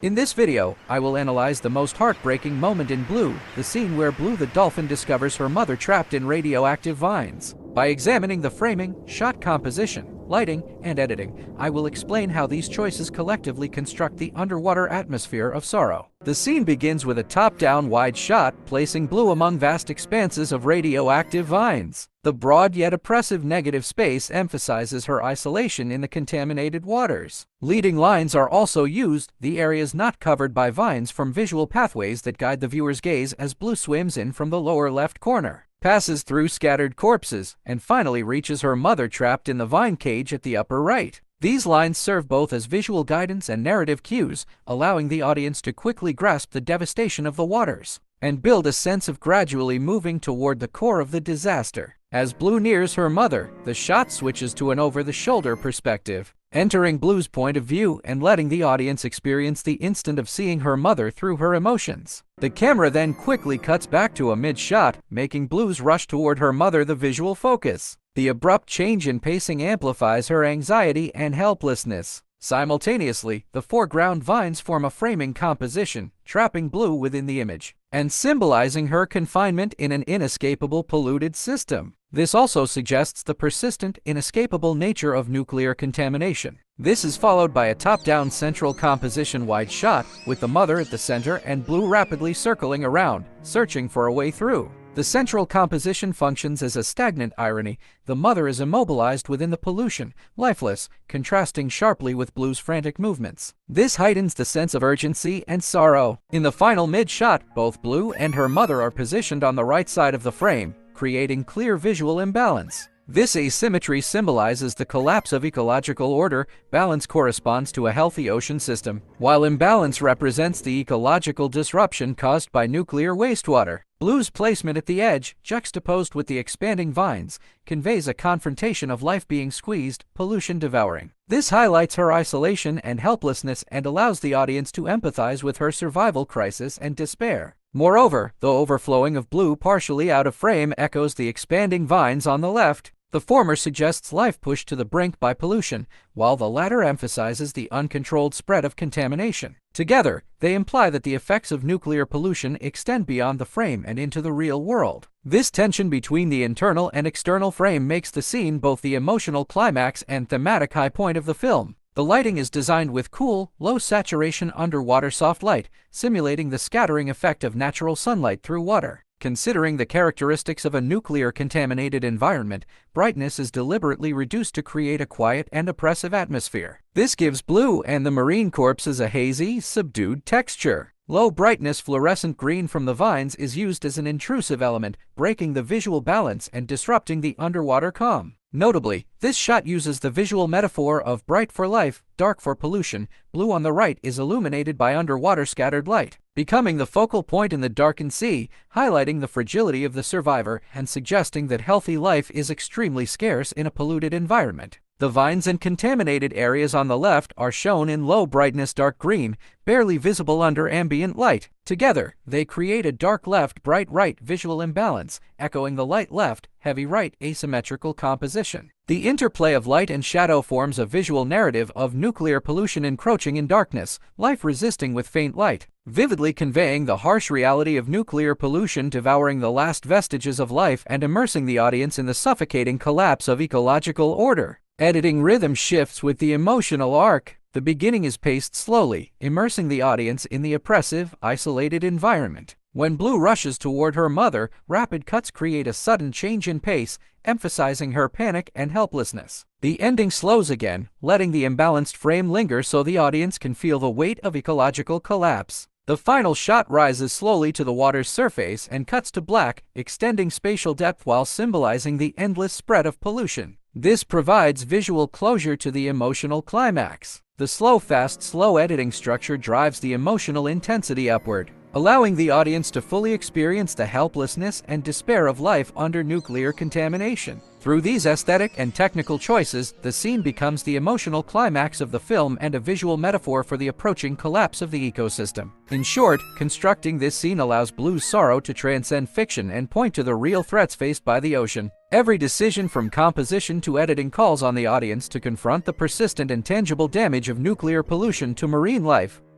In this video, I will analyze the most heartbreaking moment in Blue, the scene where Blue the dolphin discovers her mother trapped in radioactive vines. By examining the framing, shot composition, lighting, and editing, I will explain how these choices collectively construct the underwater atmosphere of sorrow. The scene begins with a top-down wide shot, placing Blue among vast expanses of radioactive vines. The broad yet oppressive negative space emphasizes her isolation in the contaminated waters. Leading lines are also used, the areas not covered by vines from visual pathways that guide the viewer's gaze as Blue swims in from the lower left corner, passes through scattered corpses, and finally reaches her mother trapped in the vine cage at the upper right. These lines serve both as visual guidance and narrative cues, allowing the audience to quickly grasp the devastation of the waters and build a sense of gradually moving toward the core of the disaster. As Blue nears her mother, the shot switches to an over-the-shoulder perspective, entering Blue's point of view and letting the audience experience the instant of seeing her mother through her emotions. The camera then quickly cuts back to a mid-shot, making Blue's rush toward her mother the visual focus. The abrupt change in pacing amplifies her anxiety and helplessness. Simultaneously, the foreground vines form a framing composition, trapping Blue within the image and symbolizing her confinement in an inescapable polluted system. This also suggests the persistent, inescapable nature of nuclear contamination. This is followed by a top-down central composition wide shot, with the mother at the center and Blue rapidly circling around, searching for a way through. The central composition functions as a stagnant irony. The mother is immobilized within the pollution, lifeless, contrasting sharply with Blue's frantic movements. This heightens the sense of urgency and sorrow. In the final mid-shot, both Blue and her mother are positioned on the right side of the frame, creating clear visual imbalance. This asymmetry symbolizes the collapse of ecological order. Balance corresponds to a healthy ocean system, while imbalance represents the ecological disruption caused by nuclear wastewater. Blue's placement at the edge, juxtaposed with the expanding vines, conveys a confrontation of life being squeezed, pollution devouring. This highlights her isolation and helplessness and allows the audience to empathize with her survival crisis and despair. Moreover, the overflowing of Blue partially out of frame echoes the expanding vines on the left. The former suggests life pushed to the brink by pollution, while the latter emphasizes the uncontrolled spread of contamination. Together, they imply that the effects of nuclear pollution extend beyond the frame and into the real world. This tension between the internal and external frame makes the scene both the emotional climax and thematic high point of the film. The lighting is designed with cool, low-saturation underwater soft light, simulating the scattering effect of natural sunlight through water. Considering the characteristics of a nuclear-contaminated environment, brightness is deliberately reduced to create a quiet and oppressive atmosphere. This gives Blue and the marine corpses a hazy, subdued texture. Low-brightness fluorescent green from the vines is used as an intrusive element, breaking the visual balance and disrupting the underwater calm. Notably, this shot uses the visual metaphor of bright for life, dark for pollution. Blue on the right is illuminated by underwater scattered light, becoming the focal point in the darkened sea, highlighting the fragility of the survivor and suggesting that healthy life is extremely scarce in a polluted environment. The vines and contaminated areas on the left are shown in low brightness dark green, barely visible under ambient light. Together, they create a dark left bright right visual imbalance, echoing the light left, heavy right asymmetrical composition. The interplay of light and shadow forms a visual narrative of nuclear pollution encroaching in darkness, life resisting with faint light, vividly conveying the harsh reality of nuclear pollution devouring the last vestiges of life and immersing the audience in the suffocating collapse of ecological order. Editing rhythm shifts with the emotional arc. The beginning is paced slowly, immersing the audience in the oppressive, isolated environment. When Blue rushes toward her mother, rapid cuts create a sudden change in pace, emphasizing her panic and helplessness. The ending slows again, letting the imbalanced frame linger so the audience can feel the weight of ecological collapse. The final shot rises slowly to the water's surface and cuts to black, extending spatial depth while symbolizing the endless spread of pollution. This provides visual closure to the emotional climax. The slow editing structure drives the emotional intensity upward, allowing the audience to fully experience the helplessness and despair of life under nuclear contamination. Through these aesthetic and technical choices, the scene becomes the emotional climax of the film and a visual metaphor for the approaching collapse of the ecosystem. In short, constructing this scene allows Blue's sorrow to transcend fiction and point to the real threats faced by the ocean. Every decision from composition to editing calls on the audience to confront the persistent and tangible damage of nuclear pollution to marine life.